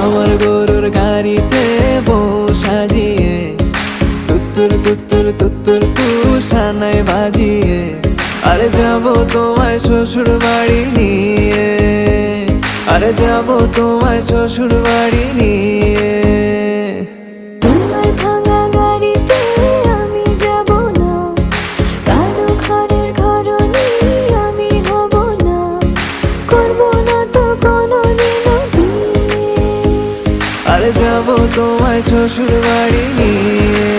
আমার গরুর গাড়িতে বউ সাজিয়ে তুত্তুর তুত্তুর তুত্তুর তুষানায় বাজিয়ে আরে যাব তোমায় শ্বশুর বাড়ি নিয়ে, আরে যাব তোমায় শ্বশুর বাড়ি নিয়ে। তোমার ভাঙা গাড়িতে আমি যাব না, কারো ঘরের ঘরনি আমি হব না, করব না তো কোনোদিনও বিয়ে। আরে যাব তোমায় শ্বশুর বাড়ি নিয়ে।